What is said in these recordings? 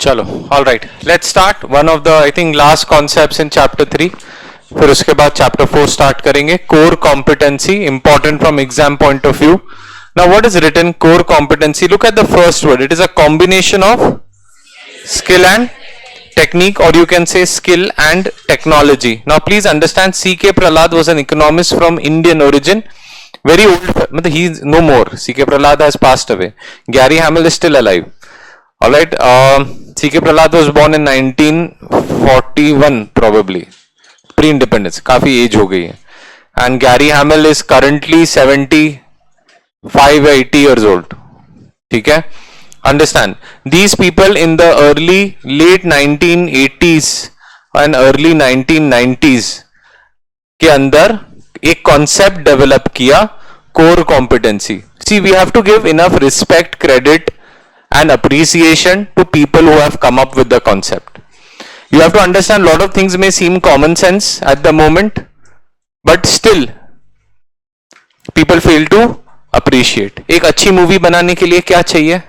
चलो, all right, let's start one of the I think last concepts in chapter 3. फिर उसके बाद chapter 4 start करेंगे. Core competency, important from exam point of view. Now what is written core competency? Look at the first word. It is a combination of skill and technique, or you can say skill and technology. Now please understand, C.K. Prahalad was an economist from Indian origin, very old, matlab he is no more. C.K. Prahalad has passed away. Gary Hamel is still alive. All right, C.K. Prahalad was born in 1941 probably, pre-independence, काफी as हो गई है. And Gary Hamel is currently 75 or 80 years old. ठीक है? Understand, these people in the late 1980s and early 1990s के अंदर एक concept develop किया, core competency. See, we have to give enough respect, credit and appreciation to people who have come up with the concept. You have to understand, lot of things may seem common sense at the moment, but still people fail to appreciate. एक अच्छी movie बनाने के लिए क्या चाहिए?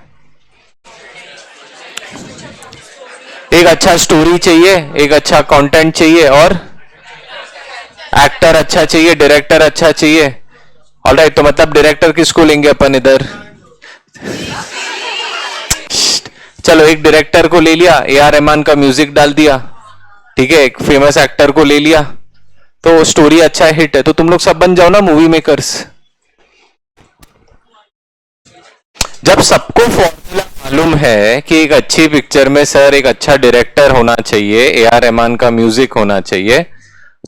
एक अच्छा story चाहिए, एक अच्छा कंटेंट चाहिए, और एक्टर अच्छा चाहिए, डायरेक्टर अच्छा चाहिए. ऑलराइट, तो मतलब डायरेक्टर किसको लेंगे अपन इधर? चलो, एक डायरेक्टर को ले लिया, ए आर रहमान का म्यूजिक डाल दिया, ठीक है, एक फेमस एक्टर को ले लिया, तो स्टोरी अच्छा हिट है, तो तुम लोग सब बन जाओ ना मूवी मेकर्स. जब सबको फॉर्मूला मालूम है कि एक अच्छी पिक्चर में सर एक अच्छा डायरेक्टर होना चाहिए, ए आर रहमान का म्यूजिक होना चाहिए,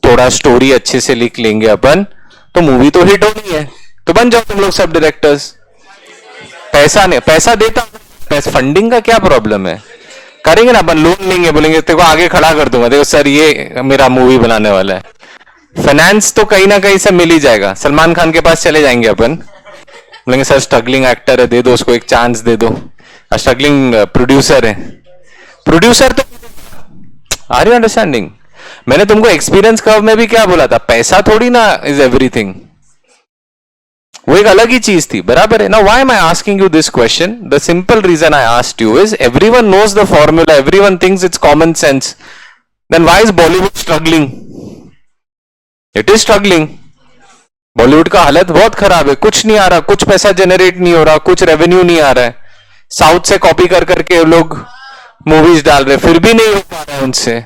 थोड़ा स्टोरी अच्छे से लिख लेंगे अपन, तो मूवी तो हिट होनी है, तो बन जाओ तुम लोग सब डायरेक्टर्स. पैसा नहीं, पैसा देता, पैसा फंडिंग का क्या प्रॉब्लम है? करेंगे ना अपन, लोन लेंगे, बोलेंगे तेरे को आगे खड़ा कर दूंगा, देखो सर ये मेरा मूवी बनाने वाला है. फाइनेंस तो कहीं ना कहीं से मिल ही जाएगा. सलमान खान के पास चले जाएंगे अपन, बोलेंगे सर स्ट्रगलिंग एक्टर है, दे दो उसको एक चांस दे दो. स्ट्रगलिंग प्रोड्यूसर है, प्रोड्यूसर तो, आर यू अंडरस्टैंडिंग? मैंने तुमको एक्सपीरियंस कर्व में भी क्या बोला था, पैसा थोड़ी ना इज एवरीथिंग, वो एक अलग ही चीज थी, बराबर है ना? Why am I asking you this question? The simple reason I asked you is everyone knows the formula, everyone thinks it's common sense. Then why is Bollywood struggling? It is struggling. Bollywood का हालत बहुत खराब है, कुछ नहीं आ रहा, कुछ पैसा जनरेट नहीं हो रहा, कुछ रेवेन्यू नहीं आ रहा है. साउथ से कॉपी कर करके लोग मूवीज डाल रहे, फिर भी नहीं हो पा रहा है उनसे.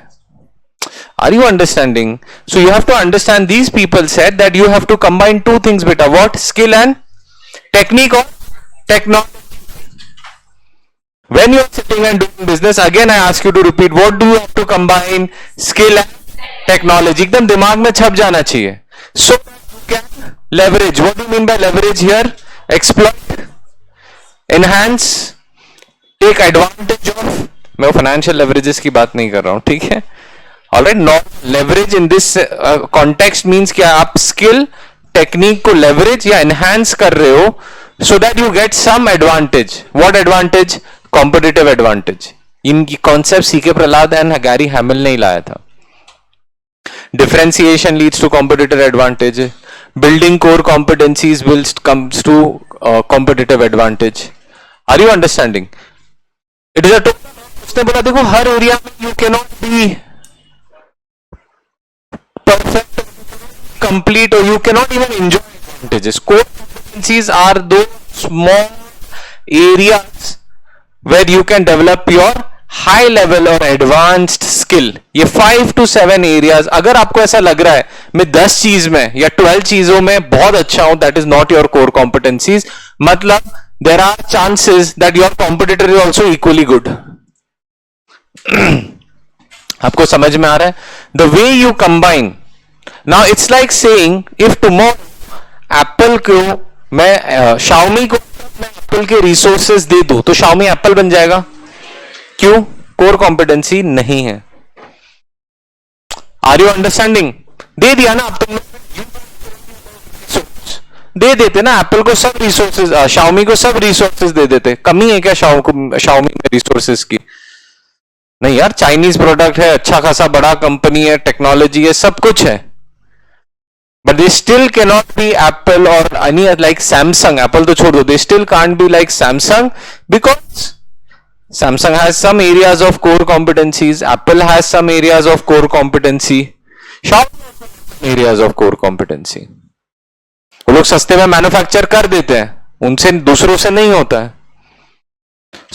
Are you understanding? So you have to understand, these people said that you have to combine two things, beta. What? Skill and technique or technology. When you are sitting and doing business, again I ask you to repeat, what do you have to combine? Skill and technology. एकदम दिमाग में छप जाना चाहिए. So you can leverage. What do you mean by leverage here? Exploit, enhance, take advantage of. मैं financial leverages की बात नहीं कर रहा हूँ, ठीक है? Alright, not leverage in this context means क्या आप skill, technique को leverage या enhance कर रहे हो, so that you get some advantage. What advantage? Competitive advantage. इनकी concept C.K. Prahalad and Gary Hamel ने लाया था. Differentiation leads to competitive advantage. Building core competencies comes to competitive advantage. Are you understanding? It is a total. उसने बोला देखो, हर area में you cannot be perfect, complete, or you cannot even enjoy advantages. Core competencies are those small areas where you can develop your high level or advanced skill. ये 5 to 7 areas. अगर आपको ऐसा लग रहा है मैं 10 चीज में या 12 चीजों में बहुत अच्छा हूं, that is not your core competencies. मतलब there are chances that your competitor is also equally good. आपको समझ में आ रहा है? The way you combine. Now it's like saying, if tomorrow Apple को मैं Xiaomi को मैं Apple के resources दे दूं, तो Xiaomi Apple बन जाएगा? क्यों? Core competency नहीं है. Are you understanding? दे दिया ना, अब तुम दे देते ना, Apple को सब resources, Xiaomi को सब resources दे देते. कमी है क्या Xiaomi में resources की? नहीं यार, चाइनीज प्रोडक्ट है, अच्छा खासा बड़ा कंपनी है, टेक्नोलॉजी है, सब कुछ है, but they still cannot be Apple or any like Samsung. Apple तो छोड़ दो, they still can't be like Samsung because Samsung has some areas of core competencies, Apple has some areas of core competency, Xiaomi has some areas of core competency. वो लोग सस्ते में manufacture कर देते हैं, उनसे दूसरों से नहीं होता है.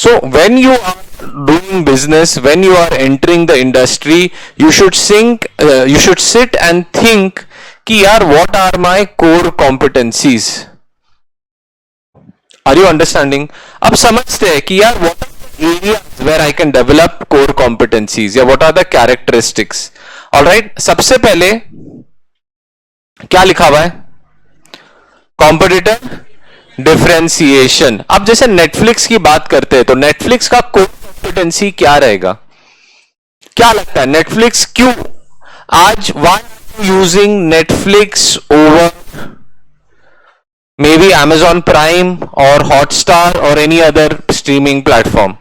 So when you are doing business, when you are entering the industry, you should sit and think कि यार what are my core competencies? Are you understanding? अब समझते हैं कि यार what are the areas where I can develop core competencies या what are the characteristics? Alright, सबसे पहले क्या लिखा हुआ है? Competitor differentiation. अब जैसे नेटफ्लिक्स की बात करते हैं तो नेटफ्लिक्स का कोर कॉम्पिटेंसी क्या रहेगा? क्या लगता है नेटफ्लिक्स क्यों आज why using Netflix over may be Amazon prime और हॉटस्टार और any other streaming platform?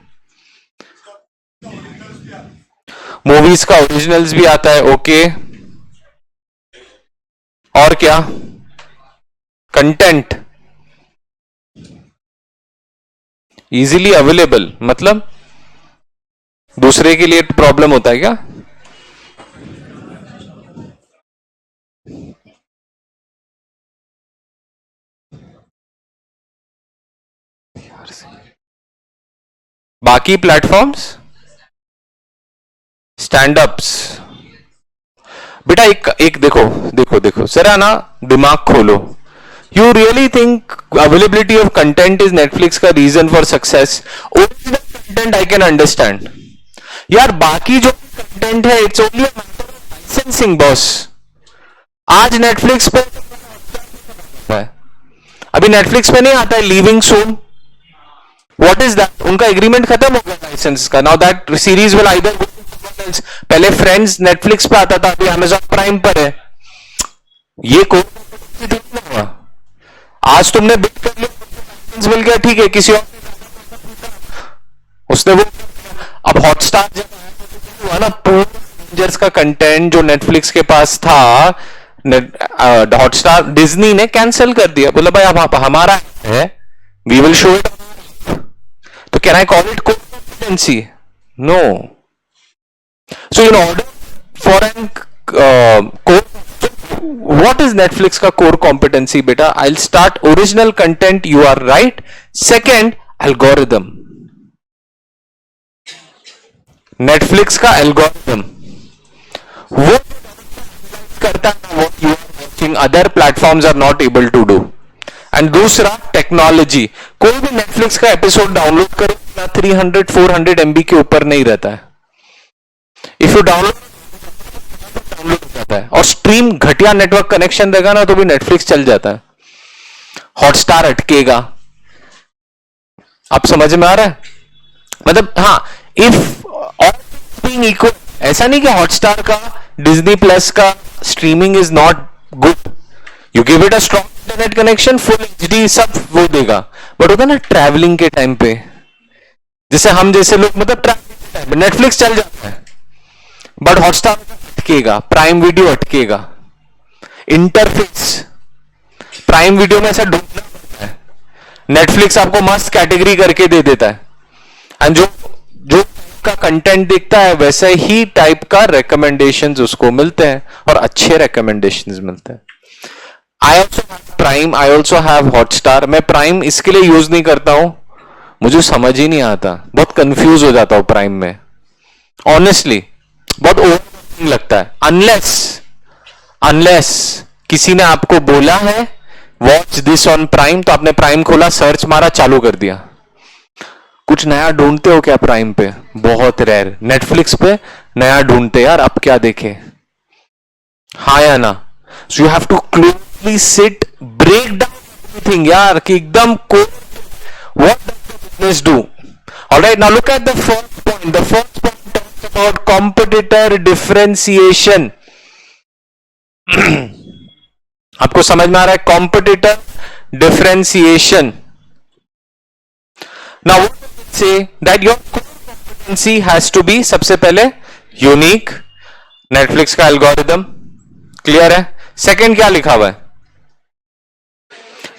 Movies का ओरिजिनल्स भी आता है, ओके. और क्या? कंटेंट इजीली अवेलेबल, मतलब दूसरे के लिए प्रॉब्लम होता है क्या? बाकी प्लेटफॉर्म्स स्टैंड अप्स. बेटा एक देखो जरा ना दिमाग खोलो. You really think availability of content is Netflix का reason for success? Original content I can understand. यार बाकी जो content है it's only a matter of licensing, boss. आज Netflix पे अभी Netflix पे नहीं आता है Leaving Soon. What is that? उनका agreement खत्म हो गया लाइसेंस का. Now that series will either go to someone else. पहले Friends Netflix पे आता था, अभी Amazon Prime पर है. ये कोई हुआ. आज तुमने बिड कर लिया, मिल गया, ठीक है, किसी और उसने वो. अब हॉटस्टार जब हुआ ना, एवेंजर्स का कंटेंट जो नेटफ्लिक्स के पास था, हॉटस्टार डिज्नी ने कैंसिल कर दिया. बोला भाई अब हमारा है, वी विल शो इट. तो can I call it core competency? No. So in order for an core, what is Netflix का core competency? बेटा I'll start original content, you are right. Second, algorithm. Netflix का algorithm वो करता है what you are watching other platforms are not able to do. And दूसरा technology. कोई भी Netflix का एपिसोड डाउनलोड करो ना 300-400 MB के ऊपर नहीं रहता है. If you download जाता है, और स्ट्रीम घटिया नेटवर्क कनेक्शन देगा ना तो भी नेटफ्लिक्स चल जाता है. हॉटस्टार अटकेगा. आप समझ में आ रहा है? मतलब हाँ, इफ ऑल बीइंग इक्वल, ऐसा नहीं कि हॉटस्टार का डिज्नी प्लस का streaming is not good. You give it a strong internet connection, full HD सब वो देगा. बट होता है ना ट्रैवलिंग के टाइम पे, जैसे हम जैसे लोग, मतलब ट्रैवलिंग के टाइम पे नेटफ्लिक्स चल जाता है बट हॉटस्टार अटकेगा, प्राइम वीडियो अटकेगा. इंटरफेस प्राइम वीडियो में ऐसा ढूंढना पड़ता है. नेटफ्लिक्स आपको मस्त कैटेगरी करके दे देता है, एंड जो का कंटेंट दिखता है वैसे ही टाइप का रिकमेंडेशंस उसको मिलते हैं, और अच्छे रिकमेंडेशंस मिलते हैं. I also have prime, I also have Hotstar. मैं प्राइम इसके लिए यूज नहीं करता हूं, मुझे समझ ही नहीं आता, बहुत कंफ्यूज हो जाता हूं प्राइम में, ऑनेस्टली बहुत ओवर लगता है. अनलेस किसी ने आपको बोला है वॉच दिस ऑन प्राइम, तो आपने प्राइम खोला, सर्च मारा, चालू कर दिया. कुछ नया ढूंढते हो क्या प्राइम पे? बहुत रेयर. नेटफ्लिक्स पे नया ढूंढते यार, अब क्या देखे, हाँ या ना? So you have to closely sit, break down everything यार, कि एकदम को what does the business do. Alright, now look at the first point. The first point talks about competitor differentiation. आपको समझ में आ रहा है? Competitor differentiation. Now what does it say? That your core competency has to be, सबसे पहले unique. Netflix का algorithm clear है. सेकंड क्या लिखा हुआ है?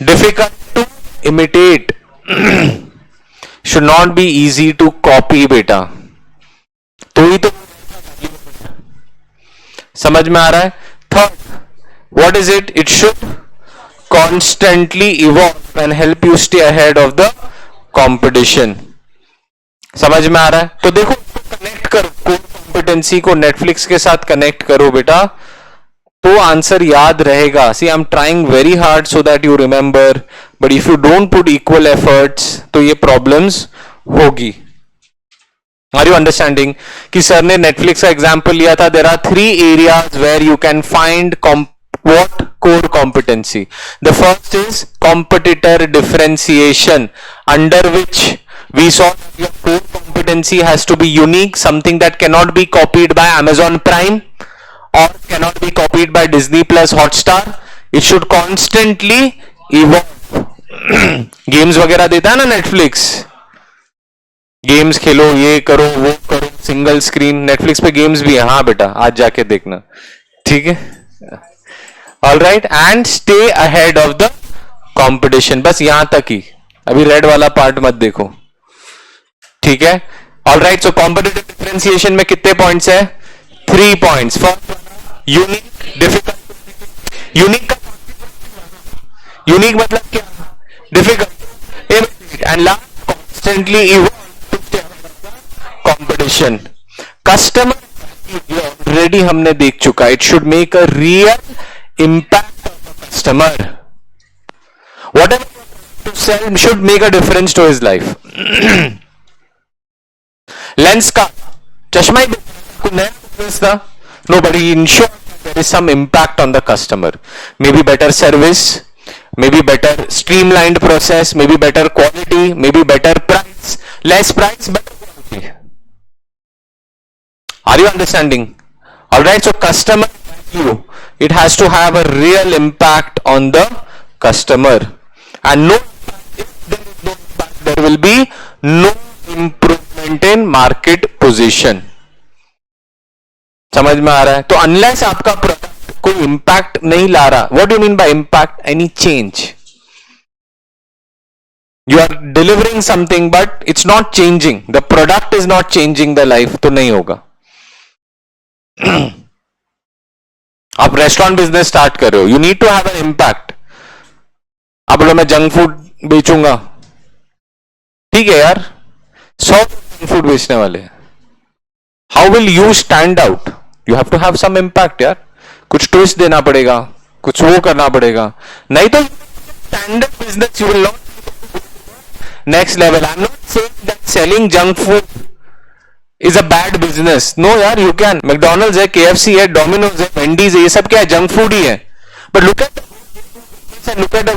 Difficult to imitate. Should not be easy to copy बेटा, तो ही तो समझ में आ रहा है। Third, what is it? It should constantly evolve and help you stay ahead of the competition. समझ में आ रहा है? तो देखो, कनेक्ट करो कोर कॉम्पिटेंसी को नेटफ्लिक्स के साथ कनेक्ट करो बेटा, तो आंसर याद रहेगा। See I am trying very hard so that you remember, but if you don't put equal efforts तो ये प्रॉब्लम्स होगी। Are you understanding? कि सर ने नेटफ्लिक्स का एग्जांपल लिया था, there are 3 areas where you can find what core competency. The first is competitor differentiation, under which we saw that your core competency has to be unique, something that cannot be copied by Amazon Prime or cannot be copied by Disney Plus Hotstar. It should constantly evolve. Games वगैरह देता है ना Netflix, games खेलो, ये करो, वो करो, single screen. Netflix पे games भी है, हाँ बेटा आज जाके देखना, ठीक है। All right, and stay ahead of the competition. बस यहां तक ही, अभी रेड वाला पार्ट मत देखो, ठीक है। All right, so competitive differentiation में कितने पॉइंट्स है? 3 points. First, unique, difficult. Unique मतलब क्या? Difficult. And last, constantly evolve to stay ahead of the competition. Customer already हमने देख चुका, it should make a real impact of the customer. Whatever to sell should make a difference to his life. Lens का चश्मा ही नया business था, no, but he ensured that there is some impact on the customer. Maybe better service, maybe better streamlined process, maybe better quality, maybe better price, less price, better quality. Are you understanding? All right, so customer value, it has to have a real impact on the customer, and no, if there is no impact, there will be no improvement in market position. समझ में आ रहा है? तो unless आपका product कोई impact नहीं ला रहा, what do mean by impact? Any change, you are delivering something but it's not changing, the product is not changing the life, तो नहीं होगा। आप रेस्टोरेंट बिजनेस स्टार्ट कर रहे हो, you need to have an impact. आप बोलो मैं जंक फूड बेचूंगा, ठीक है यार, 100 जंक फूड बेचने वाले, how will you stand out? You have to have some impact यार, कुछ ट्विस्ट देना पड़ेगा, कुछ वो करना पड़ेगा, नहीं तो standard business you will not next level. I am not saying that selling junk food is a bad business. No यार, you can. McDonald's है, KFC है, Domino's है, Wendy's है, ये सब क्या है? जंक फूड ही है। But look at the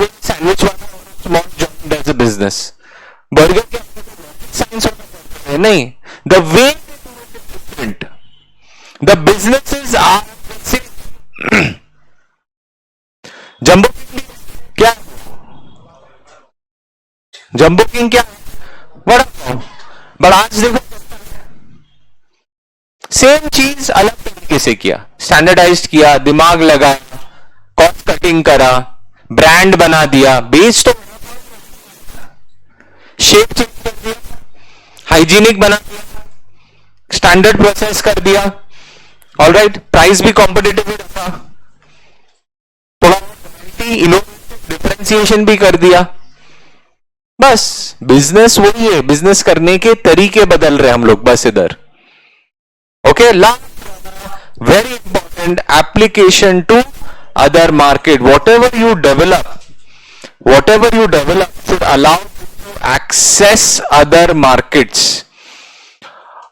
way sandwich वाला small joint does a business. Burger क्या science होता है? नहीं, the way different. The businesses are same. Jumbo क्या? जंबो किंग क्या? बड़ा आज देखो सेम चीज अलग तरीके से किया, स्टैंडर्डाइज किया, दिमाग लगाया, कॉस्ट कटिंग करा, ब्रांड बना दिया, बेस तो शेप चेंज कर दिया, हाइजीनिक बना दिया, स्टैंडर्ड प्रोसेस कर दिया, ऑलराइट, प्राइस भी कॉम्पिटिटिव रखा, थोड़ा डिफरेंशिएशन भी कर दिया। बस बिजनेस वही है, बिजनेस करने के तरीके बदल रहे हम लोग, बस इधर। Okay, last, very important, application to other market. Whatever you develop should allow you to access other markets.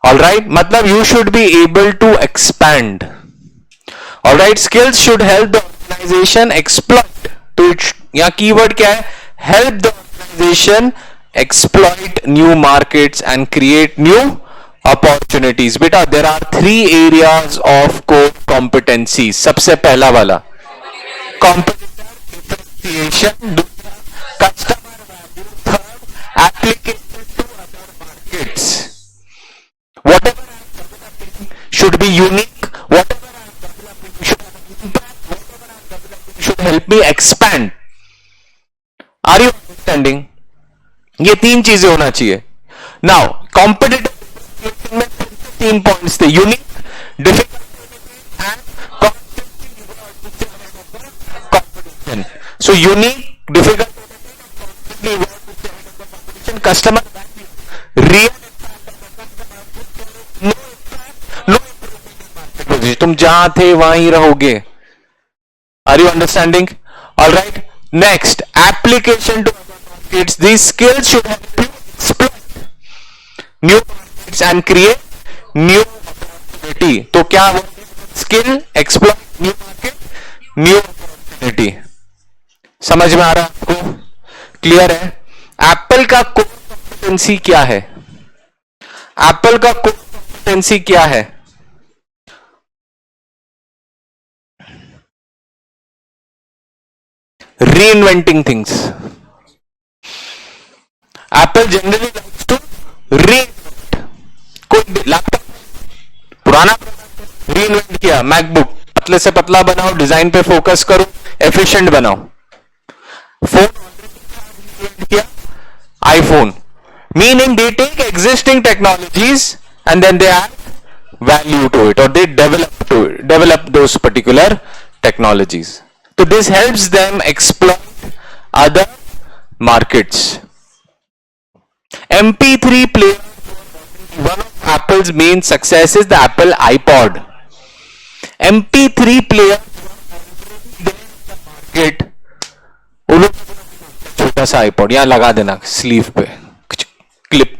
All right, मतलब you should be able to expand. All right, skills should help the organization exploit. तो यहाँ keyword क्या है? Help the organization exploit new markets and create new opportunities. बेटा there are 3 areas of core competencies. सबसे पहला वाला competitor differentiation, दूसरा customer value, third application to other markets. Whatever I am developing should be unique. Whatever I am developing should have impact. Whatever I am developing should help me expand. Are you understanding? ये 3 चीजें होना चाहिए। Now competitive में 3 points थे, unique, difficult and competition. So unique, difficult, customer real, तुम जहां थे वहीं रहोगे. Are you understanding? All right. Next, application to markets. These skills should help you explore new markets and create new opportunity. तो क्या skill, explore new market, new opportunity. समझ में आ रहा है आपको? क्लियर है? एप्पल का कोर कॉम्पिटेंसी क्या है? एप्पल का कोर कॉम्पिटेंसी क्या है? Reinventing things. Apple generally likes to reinvent. कोई लैपटॉप पुराना रीइन्वेंट किया, मैकबुक पतले से पतला बनाओ, डिजाइन पे फोकस करो, एफिशिएंट बनाओ. फोन किया, iPhone. Meaning they take existing technologies and then they add value to it, और they develop those particular technologies. So this helps them exploit other markets. MP3 player, one of Apple's main success is the Apple iPod. MP3 player market. छोटा सा iPod यहां लगा देना sleeve पे, clip.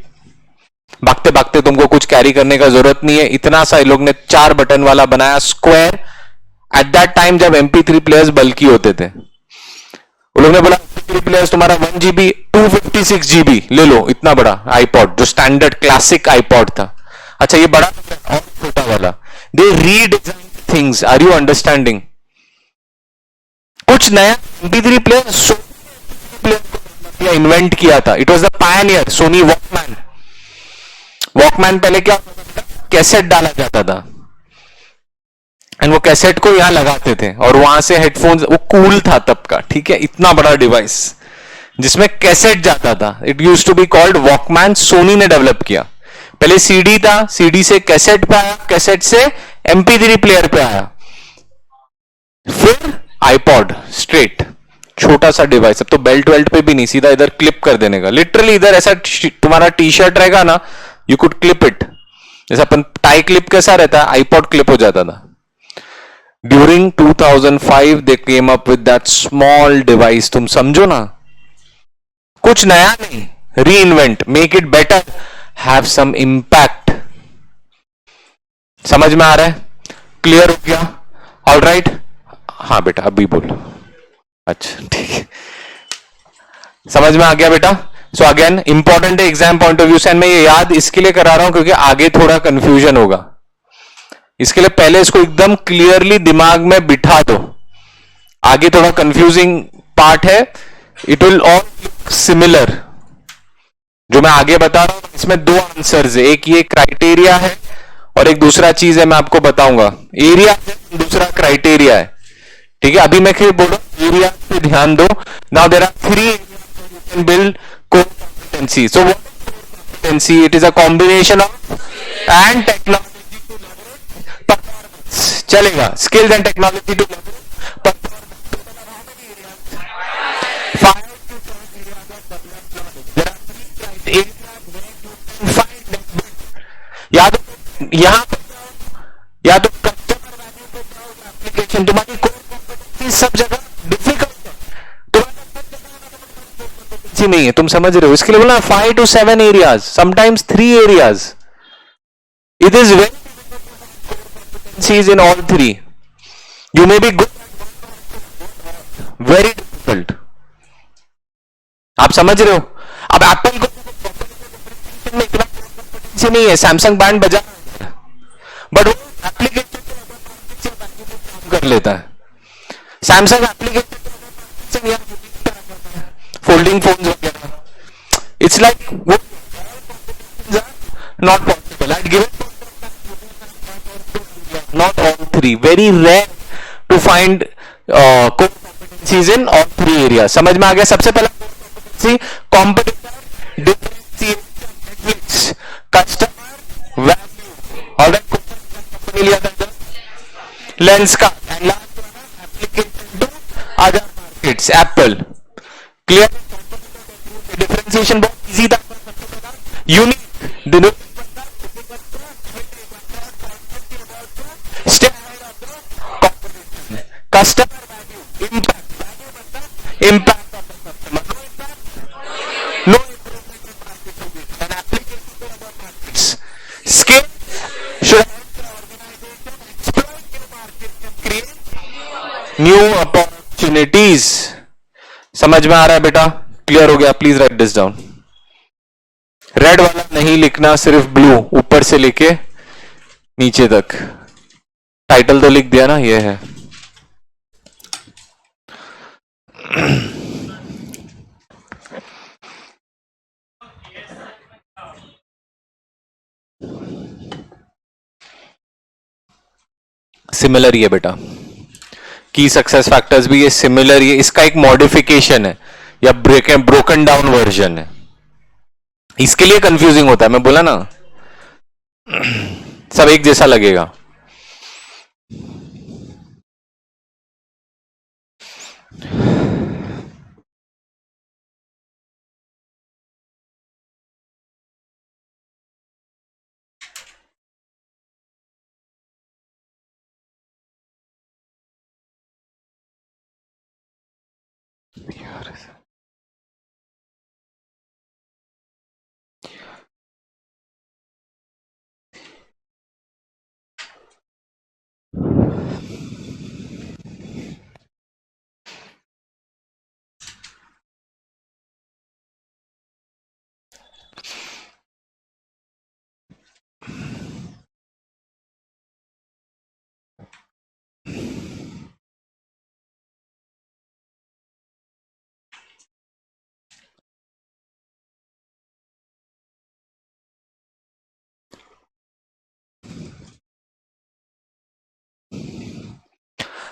भागते भागते तुमको कुछ कैरी करने का जरूरत नहीं है. इतना सा लोग ने 4 बटन वाला बनाया, स्क्वायर. एट दैट टाइम जब MP3 प्लेयर्स बल्कि होते थे, उन लोगों ने बोला MP3 प्लेयर्स तुम्हारा 1 GB 256 GB ले लो. इतना बड़ा आईपॉड जो स्टैंडर्ड क्लासिक आईपॉड था. अच्छा ये बड़ा और छोटा वाला. They redesign things. Are you understanding? कुछ नया MP3 प्लेयर इन्वेंट किया था. It was the pioneer. Sony Walkman. Walkman पहले क्या, कैसेट डाला जाता था एंड वो कैसेट को यहां लगाते थे और वहां से हेडफोन्स. वो कूल था तब का, ठीक है. इतना बड़ा डिवाइस जिसमें कैसेट जाता था. It use to be called Walkman. Sony ने डेवलप किया. पहले सीडी था, सीडी से कैसेट पे आया, कैसेट से MP3 प्लेयर पे आया, फिर आईपॉड. स्ट्रेट छोटा सा डिवाइस. अब तो बेल्ट वेल्ट पे भी नहीं, सीधा इधर क्लिप कर देने का. लिटरली इधर ऐसा तुम्हारा टी शर्ट रहेगा ना, यू कुड क्लिप इट. जैसा अपन टाई क्लिप कैसा रहता है, आईपॉड क्लिप हो जाता था. During 2005 they came up with that small device. तुम समझो ना, कुछ नया नहीं, reinvent, make it better, have some impact. समझ में आ रहा है? क्लियर हो गया? All right. हाँ बेटा अभी बोलो. अच्छा ठीक है, समझ में आ गया बेटा. सो अगेन इंपॉर्टेंट है एग्जाम पॉइंट ऑफ व्यू से. मैं ये याद इसके लिए करा रहा हूं क्योंकि आगे थोड़ा कंफ्यूजन होगा. इसके लिए पहले इसको एकदम क्लियरली दिमाग में बिठा दो. आगे थोड़ा कंफ्यूजिंग पार्ट है. It will all similar. जो मैं आगे बता रहा हूं इसमें 2 आंसर्स है. एक ये क्राइटेरिया है और एक दूसरा चीज है मैं आपको बताऊंगा. एरिया है, दूसरा क्राइटेरिया है. ठीक है. अभी मैं फिर बोलो, एरिया पे ध्यान दो. Now there are 3 you can build core competency. So what competency? It is a combination of and technology. चलेगा. स्किल्स एंड टेक्नोलॉजी टू याद. यहां या तो कस्टमर वैल्यू पे जाओ, एप्लीकेशन तुम्हारी कोर कॉम्पिटेंसी सब जगह डिफिकल्ट है. तुम्हारी नहीं है. तुम समझ रहे हो? इसके लिए बोला 5 to 7 areas, sometimes 3 areas. It is very in all 3. You may be good, very difficult. आप समझ रहे हो? अब एप्पल को नहीं है, सैमसंग बैंड बजा, बट वो एप्लीकेशन कर लेता है. सैमसंग एप्लीकेशन फोल्डिंग फोन्स वगैरह. It's like not possible. I give not all 3. Very rare to find core competencies in all 3 areas. समझ में आ गया? सबसे पहला कॉम्पिटिटर, डिफरेंशिएशन, लेंस का application to other markets Apple clear differentiation बहुत easy था unique customer value impact no scale new opportunities समझ में आ रहा है बेटा क्लियर हो गया please write this down red वाला नहीं लिखना सिर्फ ब्लू ऊपर से लेके नीचे तक टाइटल तो लिख दिया ना ये है सिमिलर ये बेटा की सक्सेस फैक्टर्स भी ये सिमिलर ये इसका एक मॉडिफिकेशन है या ब्रोकन डाउन वर्जन है इसके लिए कंफ्यूजिंग होता है मैं बोला ना सब एक जैसा लगेगा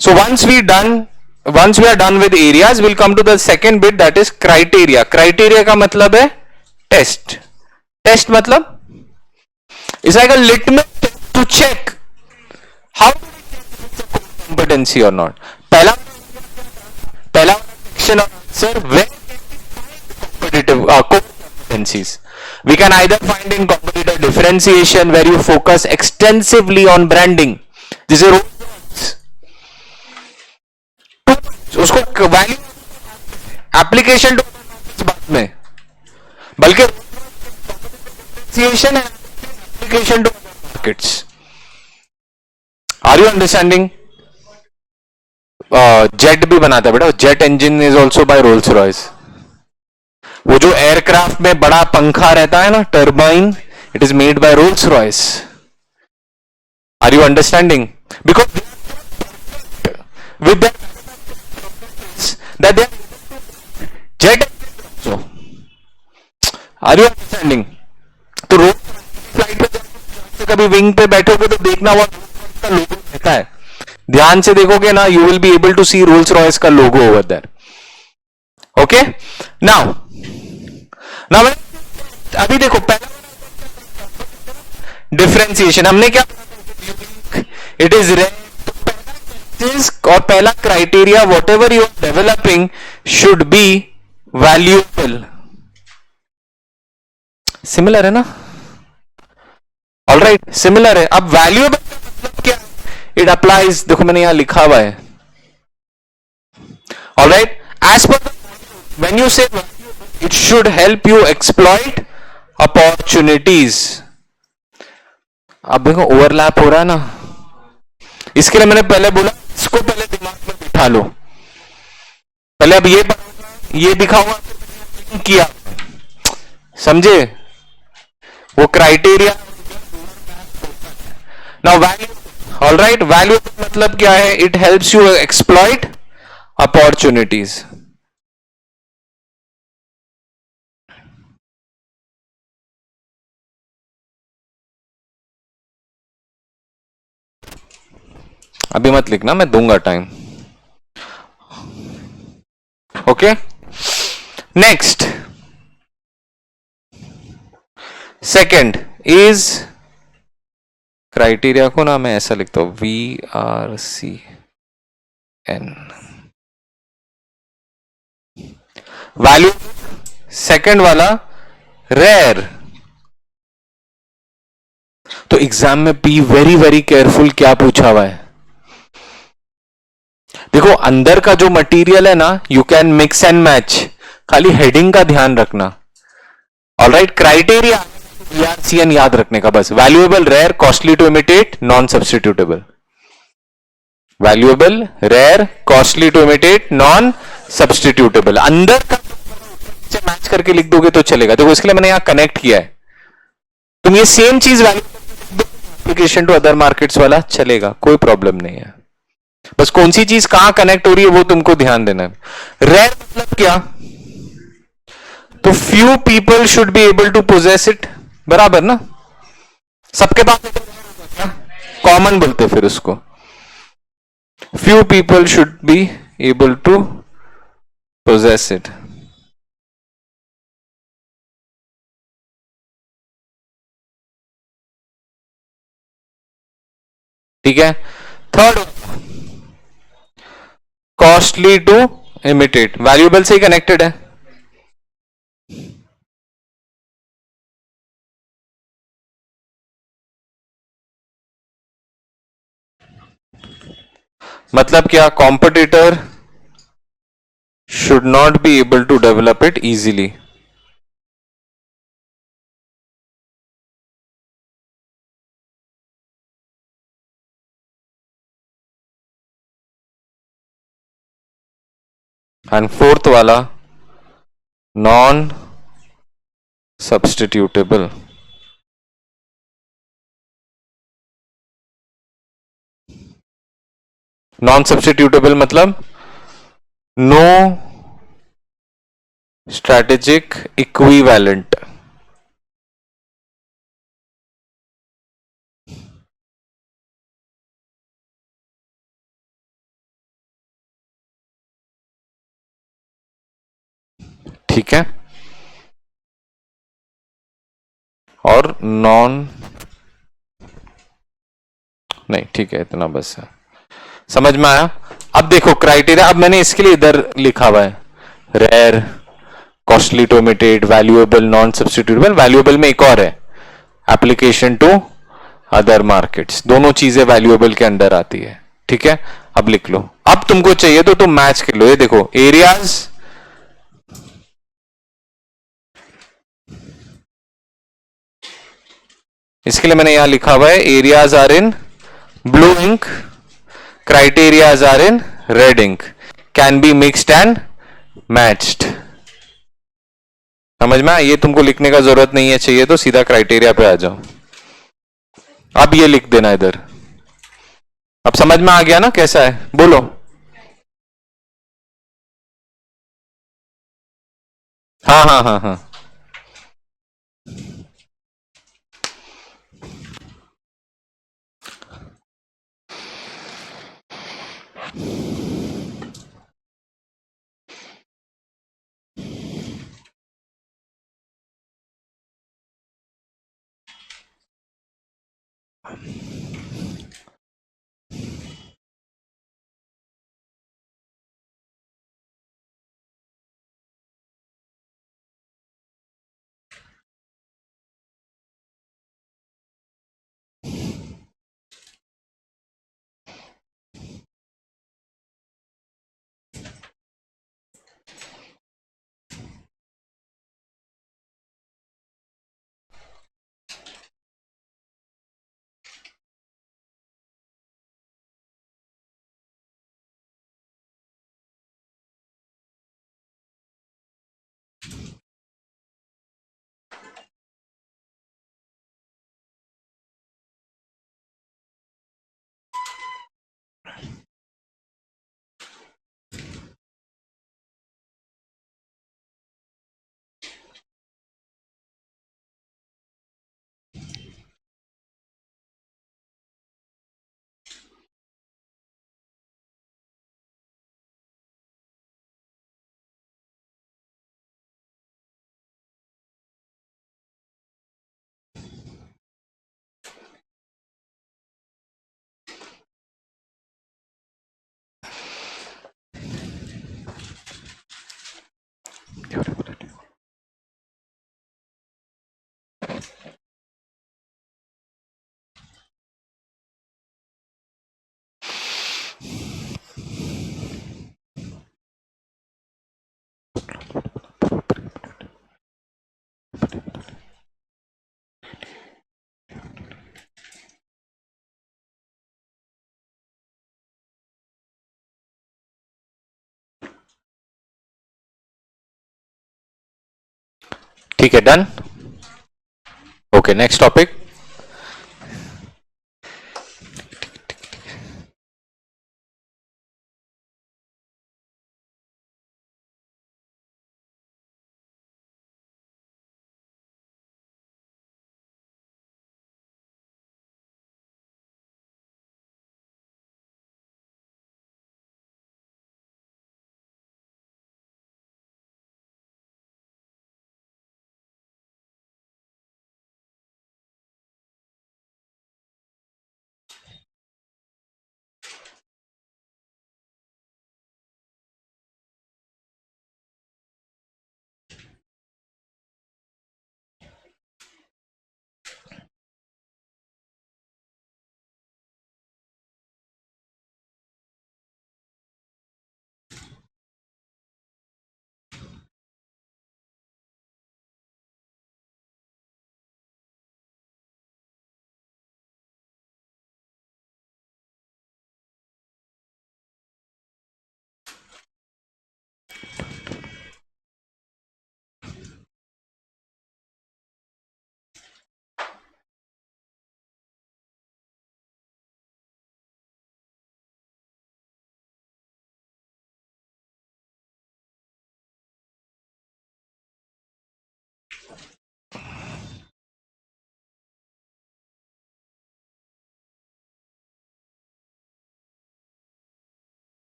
So once we are done with areas, we'll come to the second bit that is criteria. Criteria का मतलब है test. Test मतलब it's like a litmus test to check how competency or not. पहला section of answer where competitive competencies. We can either find in competitor differentiation where you focus extensively on branding. This is उसको value application to बाद में बल्कि application to markets are you understanding jet भी बनाता है बेटा jet engine is also by Rolls Royce वो जो एयरक्राफ्ट में बड़ा पंखा रहता है ना turbine it is made by Rolls Royce are you understanding because with that they jet so are you understanding तो रोज फ्लाइट पे कभी विंग पे बैठोगे तो देखना वो का लोगो रहता है ध्यान से देखोगे ना you will be able to see Rolls Royce का logo over there okay now now अभी देखो पहला डिफरेंशिएशन हमने क्या इट इज और पहला criteria whatever you are developing should be valuable similar है ना ऑलराइट सिमिलर है अब वैल्यूएबल मतलब क्या इट अप्लाइज देखो मैंने यहां लिखा हुआ है alright as per when you say it should help you exploit opportunities अब देखो ओवरलैप हो रहा है ना इसके लिए मैंने पहले बोला इसको पहले दिमाग में बिठा लो पहले अब ये दिखाऊंगा किया समझे वो criteria now value alright value मतलब क्या है it helps you exploit opportunities अभी मत लिखना मैं दूंगा time okay next second is criteria को ना मैं ऐसा लिखता हूं, VRCN। वैल्यू सेकंड वाला रेयर। तो एग्जाम में बी वेरी वेरी केयरफुल, क्या पूछा हुआ है। देखो अंदर का जो मटेरियल है ना, you can mix and match, खाली हेडिंग का ध्यान रखना। ऑलराइट, क्राइटेरिया VRCN याद रखने का बस। Valuable, rare, costly to imitate, non substitutable. Valuable, rare, costly to imitate, non substitutable. अंदर का मैच करके लिख दोगे तो चलेगा। देखो इसके लिए मैंने यहां कनेक्ट किया है। तुम ये सेम चीज एप्लीकेशन टू अदर मार्केट्स वाला चलेगा, कोई प्रॉब्लम नहीं है। बस कौन सी चीज कहां कनेक्ट हो रही है वो तुमको ध्यान देना है। रेयर मतलब क्या, तो few people should be able to possess it, बराबर ना। सबके पास कॉमन बोलते फिर उसको। Few people should be able to possess it. ठीक है। Third, costly to imitate, valuable से ही कनेक्टेड है। मतलब क्या, competitor should not be able to develop it easily। And fourth वाला, नॉन सब्सटीट्यूटेबल। नॉन सब्सटीट्यूटेबल मतलब नो स्ट्रेटेजिक इक्विवेलेंट। ठीक है, और नॉन, नहीं ठीक है, इतना बस है, समझ में आया। अब देखो क्राइटेरिया, अब मैंने इसके लिए इधर लिखा हुआ है, rare, costly to imitate, valuable, non substitutable. Valuable में एक और है, एप्लीकेशन टू अदर मार्केट्स, दोनों चीजें वैल्यूएबल के अंडर आती है। ठीक है, अब लिख लो। अब तुमको चाहिए तो तुम मैच कर लो। ये देखो एरियाज, इसके लिए मैंने यहां लिखा हुआ है, areas are in blue ink, criterias are in red ink, can be mixed and matched. समझ में, ये तुमको लिखने का जरूरत नहीं है, चाहिए तो सीधा क्राइटेरिया पे आ जाओ। अब ये लिख देना इधर। अब समझ में आ गया ना कैसा है, बोलो। हाँ हाँ हाँ हाँ। ठीक है, done. Okay, next topic.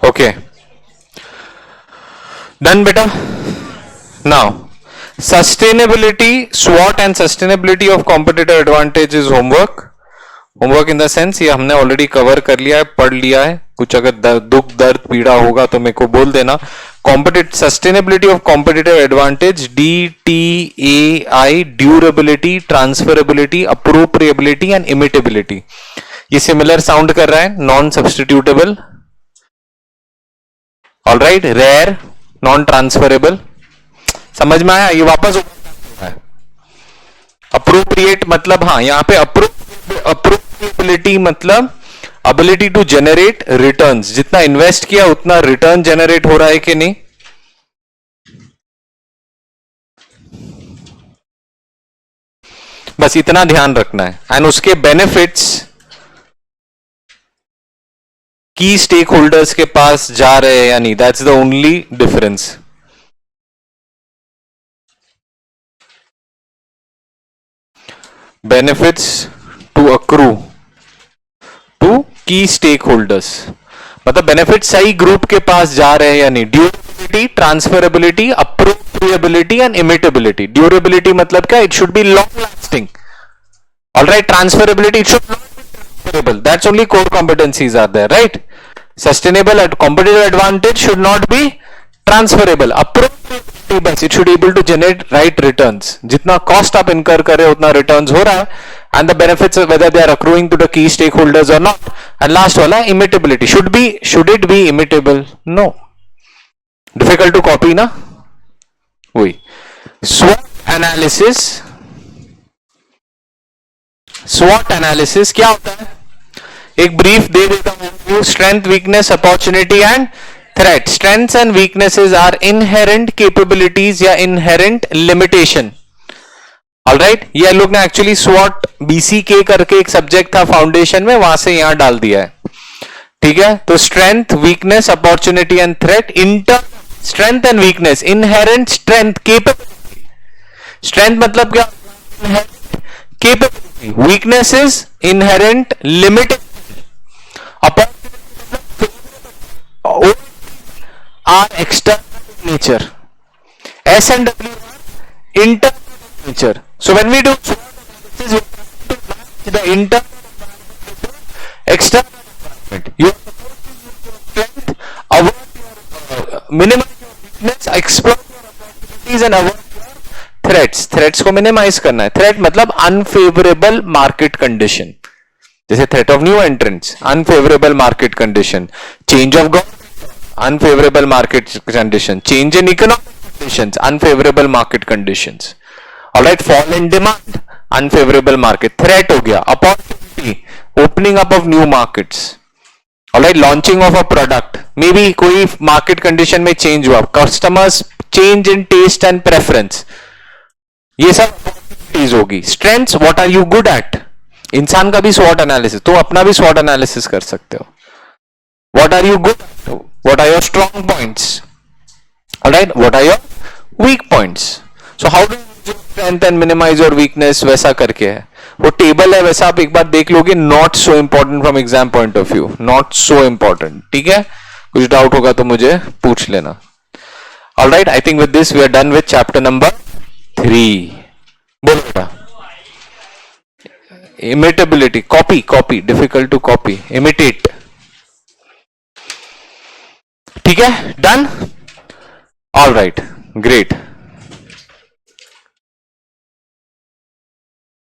Okay, done बेटा. नाउ, सस्टेनेबिलिटी, स्वॉट and sustainability of competitive advantage is homework. Homework in the sense ये हमने ऑलरेडी कवर कर लिया है, पढ़ लिया है. कुछ अगर दुख दर्द पीड़ा होगा तो मेरे को बोल देना. Competitive sustainability of competitive advantage, DTAI, durability, transferability, appropriability and imitability. ये सिमिलर साउंड कर रहा है. Non substitutable, alright, rare, non transferable. समझ में आया? ये वापस है. अप्रोप्रिएट मतलब, हाँ यहां पे अप्रोप्रिएबिलिटी मतलब एबिलिटी टू जनरेट रिटर्न्स. जितना इन्वेस्ट किया उतना रिटर्न जनरेट हो रहा है कि नहीं. बस इतना ध्यान रखना है. एंड उसके बेनिफिट्स की स्टेक होल्डर्स के पास जा रहे हैं या नहीं, that's the only difference. Benefits to accrue to की स्टेक होल्डर्स मतलब बेनिफिट सही ग्रुप के पास जा रहे हैं या नहीं. Durability, transferability, appropriability and imitability. Durability मतलब क्या? It should be long lasting. Alright, transferability, it should not be transferable. That's only core competencies are there, right. Sustainable competitive advantage should not be transferable. Appropriability बस it should able to generate right returns. जितना cost आप इनकर कर रहे हो उतना returns हो रहा है. and the benefits whether they are accruing to the key stakeholders or not. And last wala, imitability, should it be imitable? No. Difficult to copy na. वही SWOT एनालिसिस क्या होता है? एक ब्रीफ दे देता हूं. Strength, weakness, opportunity and threat. Strengths and weaknesses are inherent capabilities या inherent limitation. Alright, ये लोग ने एक्चुअली स्वॉट BCK करके एक सब्जेक्ट था फाउंडेशन में, वहां से यहां डाल दिया है. ठीक है, तो strength, weakness, opportunity and threat. Inter strength and weakness, inherent strength, capability. Strength मतलब क्या? Capability. Weakness is inherent limited. Opportunity are external nature. S&W inter nature. So when we do SWOT analysis, we have to match the internal external environment. You are supposed to use your strength, avoid your minimize your weakness, exploit your opportunities and avoid your threats. Threats को minimize करना है. Threat मतलब unfavorable market condition. जैसे threat of new entrants, unfavorable market condition, change of government, unfavorable market condition, change in economic conditions, unfavorable market conditions. All right, fall in demand, unfavorable market. Threat हो गया, opportunity, opening up of new markets. All right, launching of a product, maybe कोई market condition में change हुआ, customers change in taste and preference, ये सब opportunities होगी. Strengths, what are you good at? इंसान का भी SWOT एनालिसिस, तुम अपना भी SWOT एनालिसिस कर सकते हो. What are you good at? What are your strong points? Alright, what are your weak points? So how do you use your strength and minimize your weakness? वैसा करके है, वो टेबल है, वैसा आप एक बार देख लोगे. Not so important from exam point of view, not so important. ठीक है, कुछ डाउट होगा तो मुझे पूछ लेना. Alright, I think with this we are done with chapter number 3. बोलो. Imitability, copy, difficult to copy, imitate. ठीक है, डन. All right, great.